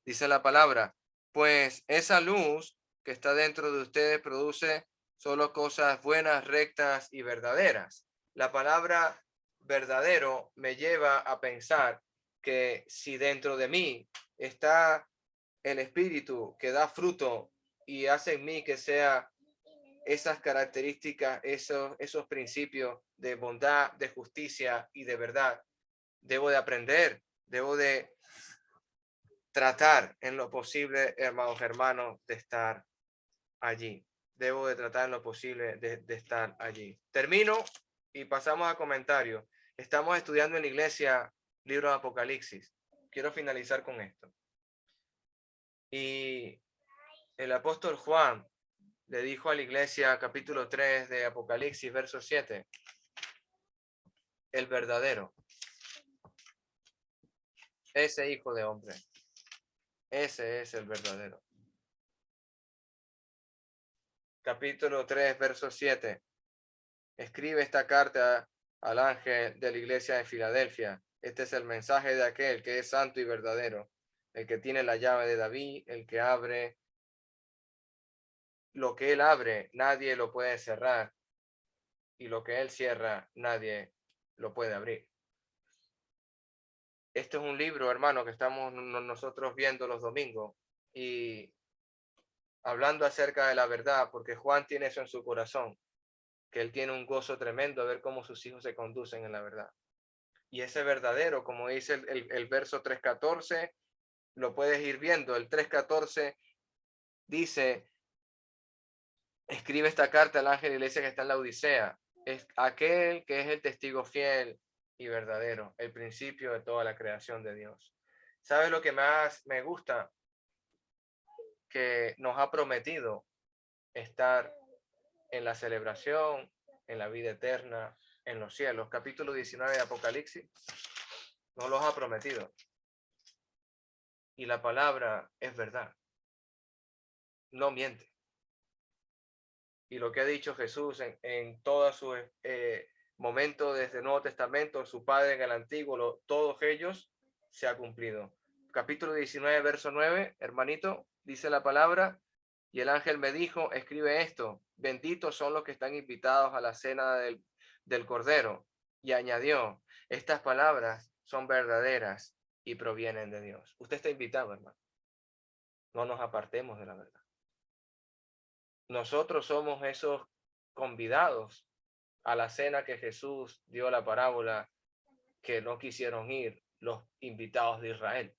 [SPEAKER 2] Dice la palabra, pues esa luz que está dentro de ustedes produce solo cosas buenas, rectas y verdaderas. La palabra verdadero me lleva a pensar que si dentro de mí está el Espíritu que da fruto y hace en mí que sea esas características, esos principios de bondad, de justicia y de verdad, debo de aprender, debo de tratar en lo posible, hermanos, de estar allí. Debo de tratar en lo posible de estar allí. Termino y pasamos a comentarios. Estamos estudiando en la iglesia libro de Apocalipsis. Quiero finalizar con esto. Y el apóstol Juan le dijo a la iglesia, capítulo 3 de Apocalipsis, verso 7, el verdadero, ese hijo de hombre, ese es el verdadero. Capítulo 3, verso 7. Escribe esta carta al ángel de la iglesia de Filadelfia. Este es el mensaje de aquel que es santo y verdadero, el que tiene la llave de David, el que abre. Lo que él abre, nadie lo puede cerrar. Y lo que él cierra, nadie lo puede abrir. Este es un libro, hermano, que estamos nosotros viendo los domingos y hablando acerca de la verdad, porque Juan tiene eso en su corazón, que él tiene un gozo tremendo a ver cómo sus hijos se conducen en la verdad. Y ese verdadero, como dice el verso 3:14, lo puedes ir viendo. El 3:14 dice, escribe esta carta al ángel de la iglesia que está en la Odisea. Es aquel que es el testigo fiel y verdadero, el principio de toda la creación de Dios. ¿Sabes lo que más me gusta? Que nos ha prometido estar en la celebración, en la vida eterna, en los cielos. Capítulo 19 de Apocalipsis nos los ha prometido. Y la palabra es verdad. No miente. Y lo que ha dicho Jesús en todos sus momentos desde el Nuevo Testamento, su Padre en el Antiguo, todos ellos se ha cumplido. Capítulo 19, verso 9, hermanito, dice la palabra, y el ángel me dijo, escribe esto, benditos son los que están invitados a la cena del Cordero. Y añadió, estas palabras son verdaderas y provienen de Dios. Usted está invitado, hermano. No nos apartemos de la verdad. Nosotros somos esos convidados a la cena que Jesús dio la parábola, que no quisieron ir los invitados de Israel.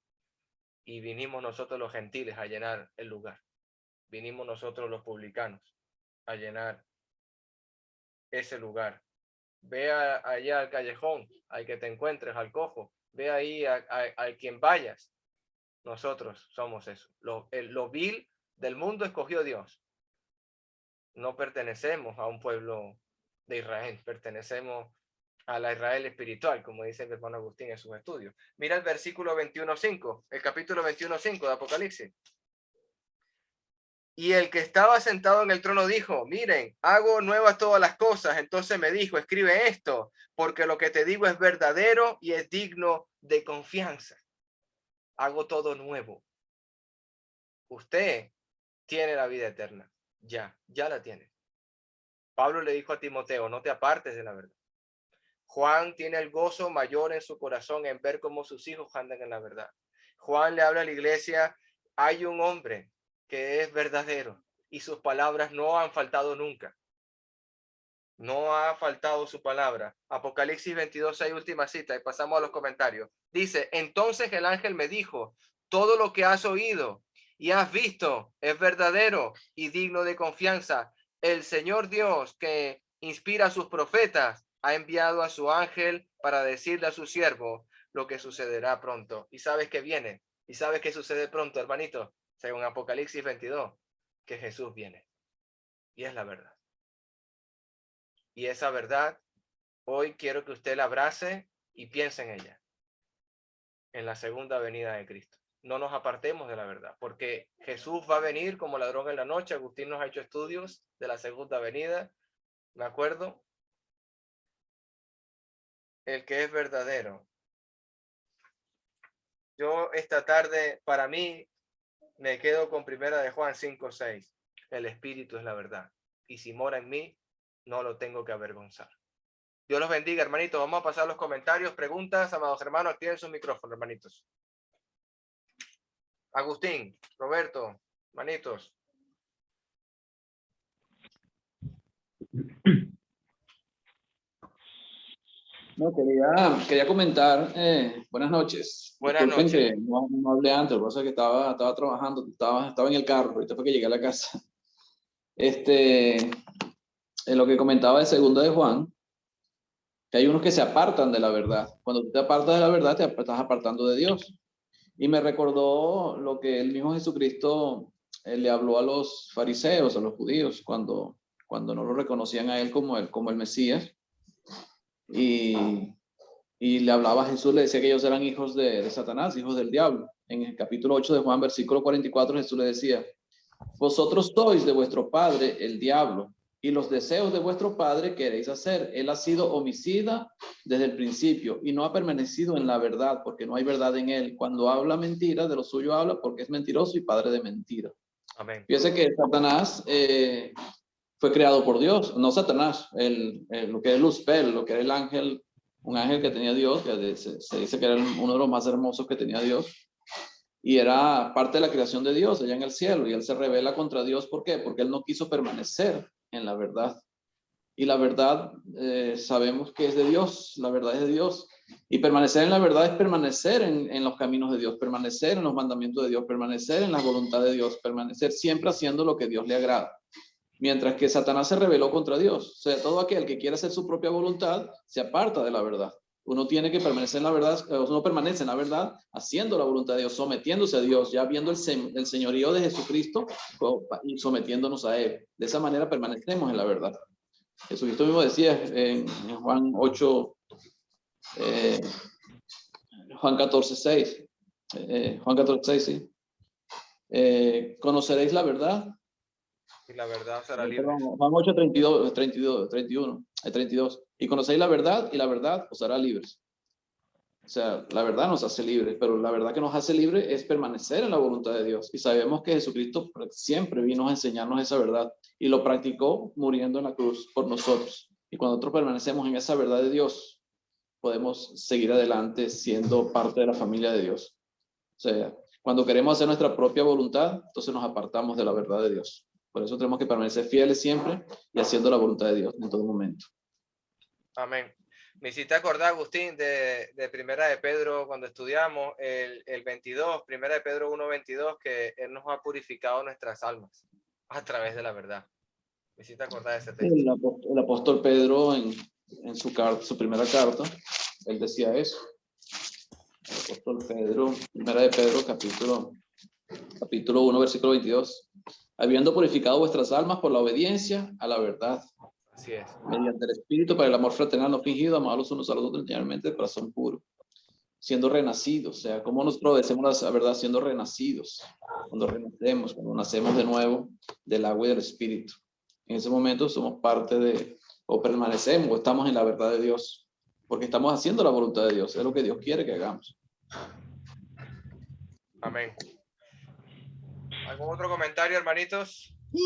[SPEAKER 2] Y vinimos nosotros los gentiles a llenar el lugar. Vinimos nosotros los publicanos a llenar ese lugar. Ve allá al callejón, al que te encuentres, al cojo. Ve ahí a quien vayas. Nosotros somos eso. Lo vil del mundo escogió Dios. No pertenecemos a un pueblo de Israel, pertenecemos a la Israel espiritual, como dice el hermano Agustín en sus estudios. Mira el versículo 21:5, el capítulo 21:5 de Apocalipsis. Y el que estaba sentado en el trono dijo, miren, hago nuevas todas las cosas. Entonces me dijo, escribe esto, porque lo que te digo es verdadero y es digno de confianza. Hago todo nuevo. Usted tiene la vida eterna. Ya la tiene. Pablo le dijo a Timoteo, no te apartes de la verdad. Juan tiene el gozo mayor en su corazón en ver cómo sus hijos andan en la verdad. Juan le habla a la iglesia, hay un hombre que es verdadero y sus palabras no han faltado nunca. No ha faltado su palabra. Apocalipsis 22:6, última cita, y pasamos a los comentarios. Dice, entonces el ángel me dijo, todo lo que has oído y has visto es verdadero y digno de confianza. El Señor Dios, que inspira a sus profetas, ha enviado a su ángel para decirle a su siervo lo que sucederá pronto. Y sabes que viene, y sabes que sucede pronto, hermanito, según Apocalipsis 22, que Jesús viene. Y es la verdad. Y esa verdad, hoy quiero que usted la abrace y piense en ella, en la segunda venida de Cristo. No nos apartemos de la verdad, porque Jesús va a venir como ladrón en la noche. Agustín nos ha hecho estudios de la segunda venida, ¿me acuerdo? El que es verdadero. Yo esta tarde, para mí, me quedo con primera de Juan 5:6. El Espíritu es la verdad. Y si mora en mí, no lo tengo que avergonzar. Dios los bendiga, hermanitos. Vamos a pasar los comentarios, preguntas. Amados hermanos, activen su micrófono, hermanitos. Agustín, Roberto, hermanitos.
[SPEAKER 8] No, quería comentar, buenas noches.
[SPEAKER 2] Buenas
[SPEAKER 8] Disculpen
[SPEAKER 2] noches.
[SPEAKER 8] que no hablé antes, lo que pasa es que estaba trabajando, estaba en el carro, ahorita fue que llegué a la casa. En lo que comentaba de segundo de Juan, que hay unos que se apartan de la verdad. Cuando tú te apartas de la verdad, te estás apartando de Dios. Y me recordó lo que el mismo Jesucristo le habló a los fariseos, a los judíos, cuando no lo reconocían a él como el Mesías. Y le hablaba a Jesús, le decía que ellos eran hijos de Satanás, hijos del diablo. En el capítulo 8 de Juan, versículo 44, Jesús le decía, vosotros sois de vuestro padre el diablo, y los deseos de vuestro padre queréis hacer. Él ha sido homicida desde el principio, y no ha permanecido en la verdad, porque no hay verdad en él. Cuando habla mentira, de lo suyo habla, porque es mentiroso y padre de mentira.
[SPEAKER 2] Amén.
[SPEAKER 8] Fíjese que Satanás fue creado por Dios, no Satanás, lo que es Luzbel, lo que era el ángel, un ángel que tenía Dios, que se dice que era uno de los más hermosos que tenía Dios, y era parte de la creación de Dios allá en el cielo, y él se rebela contra Dios. ¿Por qué? Porque él no quiso permanecer en la verdad. Y la verdad sabemos que es de Dios, la verdad es de Dios. Y permanecer en la verdad es permanecer en los caminos de Dios, permanecer en los mandamientos de Dios, permanecer en la voluntad de Dios, permanecer siempre haciendo lo que Dios le agrada. Mientras que Satanás se rebeló contra Dios. O sea, todo aquel que quiere hacer su propia voluntad se aparta de la verdad. Uno tiene que permanecer en la verdad, uno permanece en la verdad haciendo la voluntad de Dios, sometiéndose a Dios, ya viendo el señorío de Jesucristo y sometiéndonos a Él. De esa manera permanecemos en la verdad. Jesucristo mismo decía en Juan 8, Juan 14, 6, Juan 14, 6, sí. Conoceréis la verdad.
[SPEAKER 2] Y la verdad será libre.
[SPEAKER 8] Juan 8, 32. Y conocéis la verdad y la verdad os hará libres. O sea, la verdad nos hace libres, pero la verdad que nos hace libres es permanecer en la voluntad de Dios. Y sabemos que Jesucristo siempre vino a enseñarnos esa verdad y lo practicó muriendo en la cruz por nosotros. Y cuando nosotros permanecemos en esa verdad de Dios, podemos seguir adelante siendo parte de la familia de Dios. O sea, cuando queremos hacer nuestra propia voluntad, entonces nos apartamos de la verdad de Dios. Por eso tenemos que permanecer fieles siempre y haciendo la voluntad de Dios en todo momento.
[SPEAKER 2] Amén. Me hiciste acordar, Agustín, de Primera de Pedro, cuando estudiamos el 22, Primera de Pedro 1:22, que Él nos ha purificado nuestras almas a través de la verdad. Me hiciste acordar de ese texto.
[SPEAKER 8] El apóstol Pedro en su primera carta, él decía eso. El apóstol Pedro, Primera de Pedro, capítulo 1, versículo 22. Habiendo purificado vuestras almas por la obediencia a la verdad.
[SPEAKER 2] Así es.
[SPEAKER 8] Mediante el Espíritu para el amor fraternal no fingido, amados los unos a los otros enteramente de corazón puro. Siendo renacidos, o sea, ¿cómo nos obedecemos la verdad? Siendo renacidos. Cuando renacemos, cuando nacemos de nuevo del agua y del Espíritu. En ese momento somos parte de, o permanecemos, o estamos en la verdad de Dios. Porque estamos haciendo la voluntad de Dios. Es lo que Dios quiere que hagamos.
[SPEAKER 2] Amén. ¿Algún otro comentario, hermanitos?
[SPEAKER 1] Sí,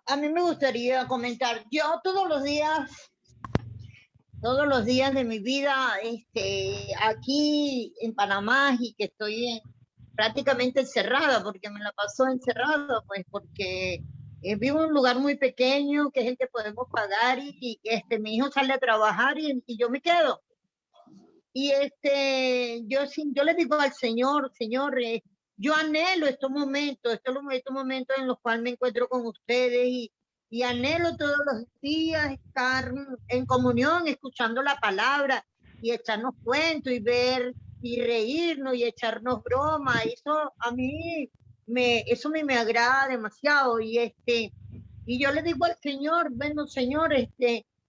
[SPEAKER 1] a mí me gustaría comentar. Yo todos los días de mi vida, aquí en Panamá, y que estoy prácticamente encerrada, porque me la paso encerrada, pues porque vivo en un lugar muy pequeño, que es el que podemos pagar, y mi hijo sale a trabajar y yo me quedo. Y yo le digo al Señor, yo anhelo estos momentos en los cuales me encuentro con ustedes y anhelo todos los días estar en comunión, escuchando la palabra y echarnos cuentos y ver y reírnos y echarnos bromas. Eso a mí eso me agrada demasiado y yo le digo al Señor, bueno, Señor,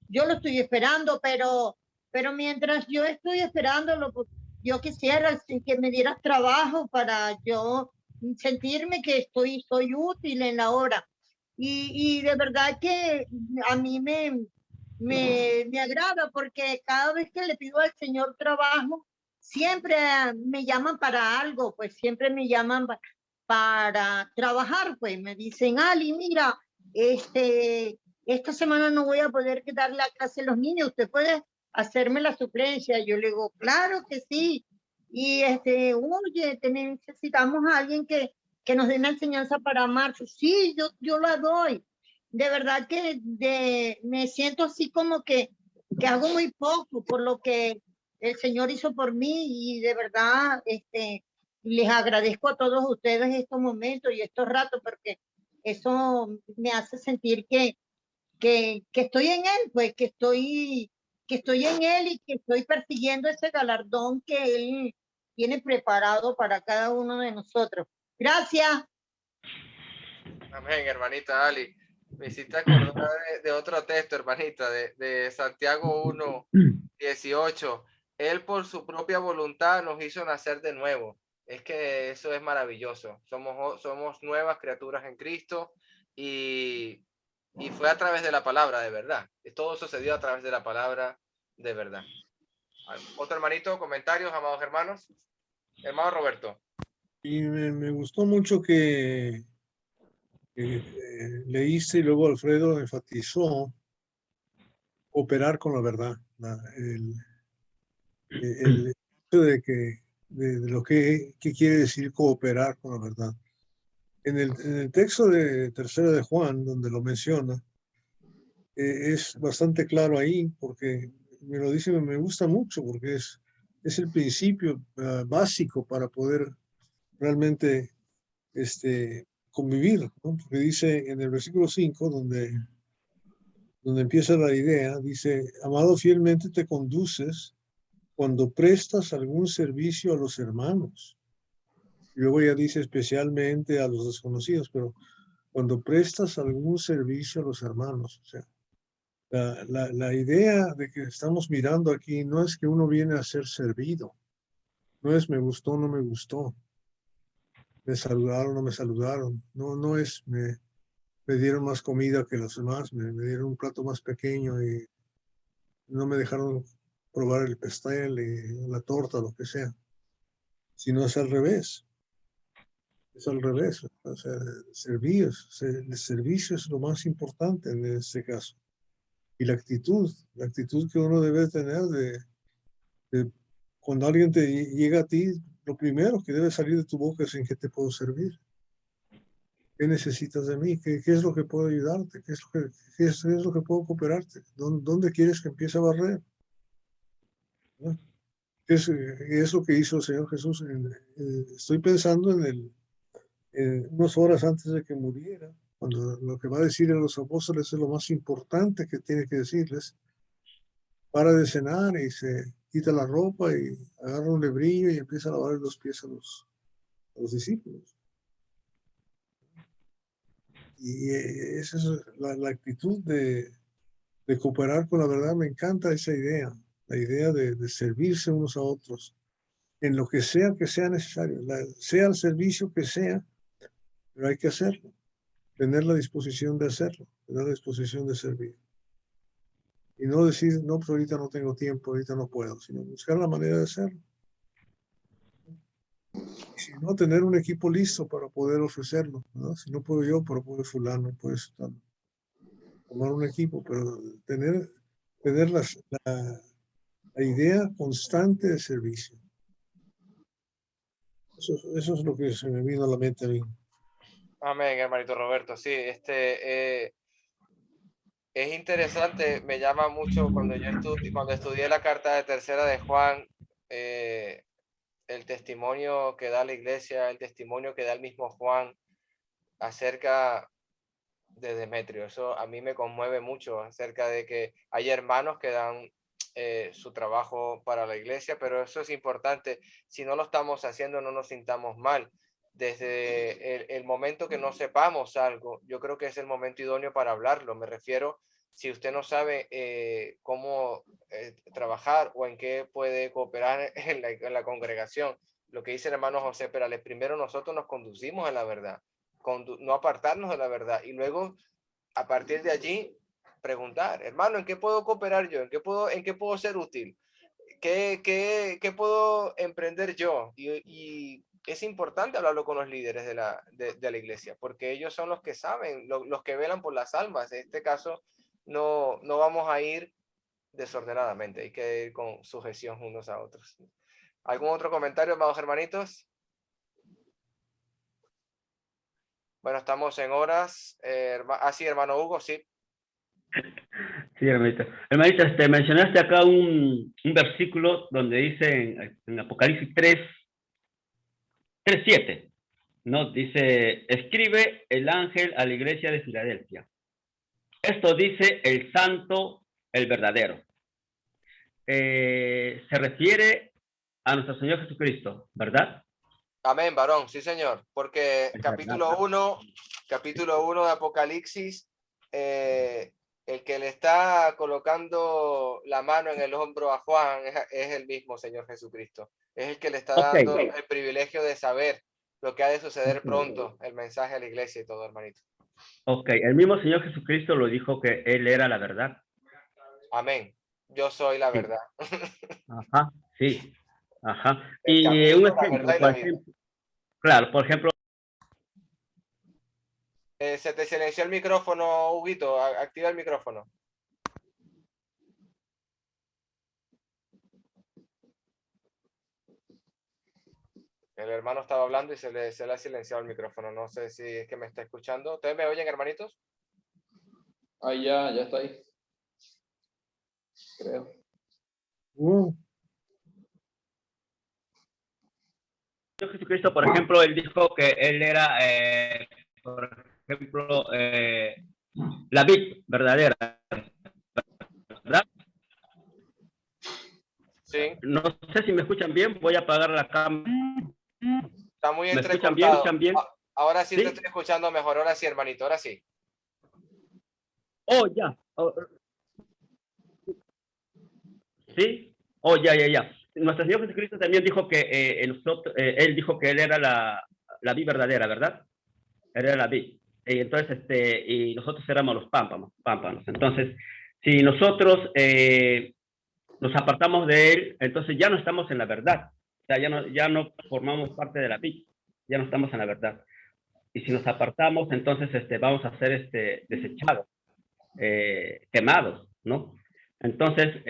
[SPEAKER 1] yo lo estoy esperando, pero mientras yo estoy esperándolo, pues, yo quisiera que me dieras trabajo para yo sentirme que soy útil en la obra. Y de verdad que a mí me agrada porque cada vez que le pido al Señor trabajo, siempre me llaman para algo, pues siempre me llaman para trabajar, pues me dicen, Ali, mira, esta semana no voy a poder dar la clase a los niños, usted puede hacerme la suplencia. Yo le digo, claro que sí. Y oye, necesitamos a alguien que nos dé una enseñanza para marzo. Sí, yo la doy. De verdad que me siento así como que hago muy poco por lo que el Señor hizo por mí y de verdad les agradezco a todos ustedes estos momentos y estos ratos porque eso me hace sentir que estoy en Él, pues que estoy en Él y que estoy persiguiendo ese galardón que Él tiene preparado para cada uno de nosotros. Gracias.
[SPEAKER 2] Amén, hermanita Ali. Me hiciste acordar de otro texto, hermanita, de Santiago 1:18. Él por su propia voluntad nos hizo nacer de nuevo. Es que eso es maravilloso. Somos nuevas criaturas en Cristo y fue a través de la palabra de verdad. Todo sucedió a través de la palabra de verdad. Otro hermanito, comentarios, amados hermanos. Hermano Roberto.
[SPEAKER 7] Y me gustó mucho que leíste y luego Alfredo enfatizó cooperar con la verdad. El hecho de lo que quiere decir cooperar con la verdad. En el texto de Tercero de Juan, donde lo menciona, es bastante claro ahí, porque me lo dice, me gusta mucho, porque es el principio básico para poder realmente convivir, ¿no? Porque dice en el versículo 5, donde empieza la idea, dice, amado, fielmente te conduces cuando prestas algún servicio a los hermanos. Y luego ya dice especialmente a los desconocidos, pero cuando prestas algún servicio a los hermanos, o sea, la idea de que estamos mirando aquí no es que uno viene a ser servido, no es me gustó, no me gustó, me saludaron, no me saludaron, no es me dieron más comida que los demás, me dieron un plato más pequeño y no me dejaron probar el pastel y la torta, lo que sea, sino es al revés. Es al revés, o sea, el servicio es lo más importante en este caso. Y la actitud que uno debe tener de cuando alguien te llega a ti, lo primero que debe salir de tu boca es en qué te puedo servir. ¿Qué necesitas de mí? ¿Qué es lo que puedo ayudarte? ¿Qué es lo que puedo cooperarte? ¿Dónde quieres que empiece a barrer? ¿No? Es lo que hizo el Señor Jesús. Estoy pensando unas horas antes de que muriera, cuando lo que va a decir a los apóstoles es lo más importante que tiene que decirles. Para de cenar y se quita la ropa y agarra un lebrillo y empieza a lavar los pies a los discípulos. Y esa es la actitud de cooperar con la verdad. Me encanta esa idea, la idea de servirse unos a otros en lo que sea necesario, sea el servicio que sea, pero hay que hacerlo, tener la disposición de hacerlo, tener la disposición de servir. Y no decir, no, pues ahorita no tengo tiempo, ahorita no puedo, sino buscar la manera de hacerlo. Y si no, tener un equipo listo para poder ofrecerlo, ¿no? Si no puedo yo, pero puede fulano, puede tomar un equipo, pero tener la idea constante de servicio. Eso es lo que se me vino a la mente a mí.
[SPEAKER 2] Amén, hermanito Roberto. Sí, es interesante, me llama mucho cuando estudié la carta de tercera de Juan, el testimonio que da la iglesia, el testimonio que da el mismo Juan acerca de Demetrio. Eso a mí me conmueve mucho acerca de que hay hermanos que dan su trabajo para la iglesia, pero eso es importante. Si no lo estamos haciendo, no nos sintamos mal. Desde el momento que no sepamos algo, yo creo que es el momento idóneo para hablarlo. Me refiero, si usted no sabe cómo trabajar o en qué puede cooperar en la congregación, lo que dice el hermano José Perales, primero nosotros nos conducimos en la verdad, no apartarnos de la verdad y luego a partir de allí preguntar, hermano, ¿en qué puedo cooperar yo? ¿En qué puedo ser útil? ¿Qué puedo emprender yo? Y es importante hablarlo con los líderes de la iglesia, porque ellos son los que saben, los que velan por las almas. En este caso, no vamos a ir desordenadamente, hay que ir con sujeción unos a otros. ¿Algún otro comentario, amados hermanitos? Bueno, estamos en horas. Sí, hermano Hugo, sí.
[SPEAKER 3] Sí, hermanita. Hermanita, mencionaste acá un versículo donde dice en Apocalipsis 3:7, ¿no? Dice, escribe el ángel a la iglesia de Filadelfia. Esto dice el santo, el verdadero. Se refiere a nuestro Señor Jesucristo, ¿verdad?
[SPEAKER 2] Amén, varón, sí, señor. Porque
[SPEAKER 3] Es
[SPEAKER 2] capítulo
[SPEAKER 3] verdad.
[SPEAKER 2] 1 de Apocalipsis, el que le está colocando la mano en el hombro a Juan es el mismo Señor Jesucristo. Es el que le está
[SPEAKER 3] Ok.
[SPEAKER 2] dando el privilegio de saber lo que ha de suceder pronto, el mensaje a la iglesia y todo, hermanito.
[SPEAKER 3] Ok, el mismo Señor Jesucristo lo dijo que Él era la verdad.
[SPEAKER 2] Amén. Yo soy la
[SPEAKER 3] Sí.
[SPEAKER 2] verdad.
[SPEAKER 3] Ajá, sí. Ajá.
[SPEAKER 2] El
[SPEAKER 3] Y un
[SPEAKER 2] camino, la
[SPEAKER 3] ejemplo,
[SPEAKER 2] verdad y
[SPEAKER 3] por
[SPEAKER 2] la vida.
[SPEAKER 3] ejemplo, claro, por ejemplo,
[SPEAKER 2] Se te silenció el micrófono, Huguito. Activa el micrófono. El hermano estaba hablando y se le ha silenciado el micrófono. No sé si es que me está escuchando. ¿Ustedes me oyen, hermanitos?
[SPEAKER 8] Ahí ya está ahí. Creo.
[SPEAKER 3] Jesucristo, por ejemplo, él dijo que él era, por ejemplo, la vid verdadera, ¿verdad?
[SPEAKER 2] Sí,
[SPEAKER 3] No sé si me escuchan bien, voy a apagar la cámara.
[SPEAKER 2] está muy
[SPEAKER 3] ¿Me escuchan bien? ¿Me
[SPEAKER 2] entrecortado.
[SPEAKER 3] escuchan bien?
[SPEAKER 2] Ahora sí,
[SPEAKER 3] ¿Sí?
[SPEAKER 2] te estoy escuchando mejor. Ahora sí, hermanito, ahora sí.
[SPEAKER 3] Oh, ya. Oh, ¿sí? Oh, ya. Nuestro Señor Jesucristo también dijo que él dijo que él era la vid verdadera, ¿verdad? Él era la vid. Y entonces, y nosotros éramos los pámpanos. Entonces, si nosotros nos apartamos de él, entonces ya no estamos en la verdad. O sea, ya no formamos parte de la vid, ya no estamos en la verdad. Y si nos apartamos, entonces vamos a ser desechados, quemados, ¿no? Entonces,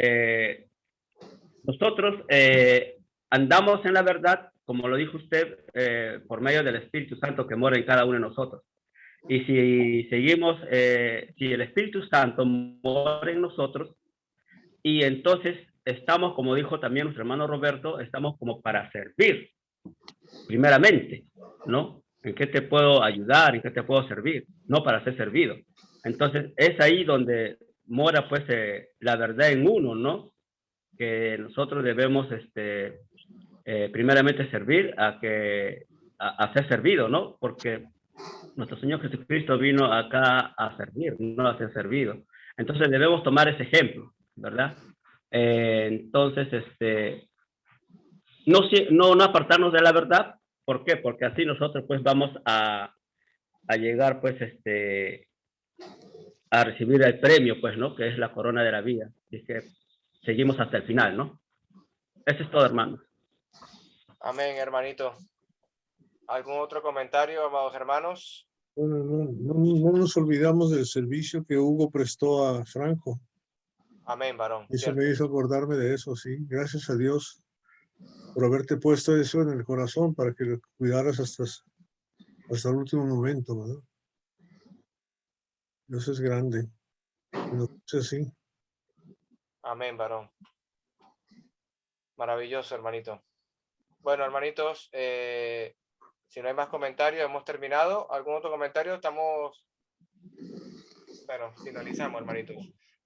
[SPEAKER 3] nosotros andamos en la verdad, como lo dijo usted, por medio del Espíritu Santo que mora en cada uno de nosotros. Y si seguimos, si el Espíritu Santo mora en nosotros, y entonces estamos, como dijo también nuestro hermano Roberto, estamos como para servir, primeramente, ¿no? ¿En qué te puedo ayudar? ¿En qué te puedo servir? No para ser servido. Entonces, es ahí donde mora, pues, la verdad en uno, ¿no? Que nosotros debemos, primeramente servir a ser servido, ¿no? Porque nuestro Señor Jesucristo vino acá a servir, no a ser servido. Entonces debemos tomar ese ejemplo, ¿verdad? Entonces, no apartarnos de la verdad. ¿Por qué? Porque así nosotros pues vamos a llegar pues a recibir el premio, pues, ¿no? Que es la corona de la vida. Así que seguimos hasta el final, ¿no? Eso es todo, hermanos.
[SPEAKER 2] Amén, hermanito. ¿Algún otro comentario, amados hermanos?
[SPEAKER 7] Bueno, no nos olvidamos del servicio que Hugo prestó a Franco.
[SPEAKER 2] Amén, varón.
[SPEAKER 7] Eso
[SPEAKER 2] Cierto.
[SPEAKER 7] me hizo acordarme de eso, sí. Gracias a Dios por haberte puesto eso en el corazón para que lo cuidaras hasta el último momento, ¿verdad? Dios es grande. Y nos hace así.
[SPEAKER 2] Amén, varón. Maravilloso, hermanito. Bueno, hermanitos, si no hay más comentarios, hemos terminado. ¿Algún otro comentario? Bueno, finalizamos, hermanitos.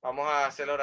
[SPEAKER 2] Vamos a hacer la oración.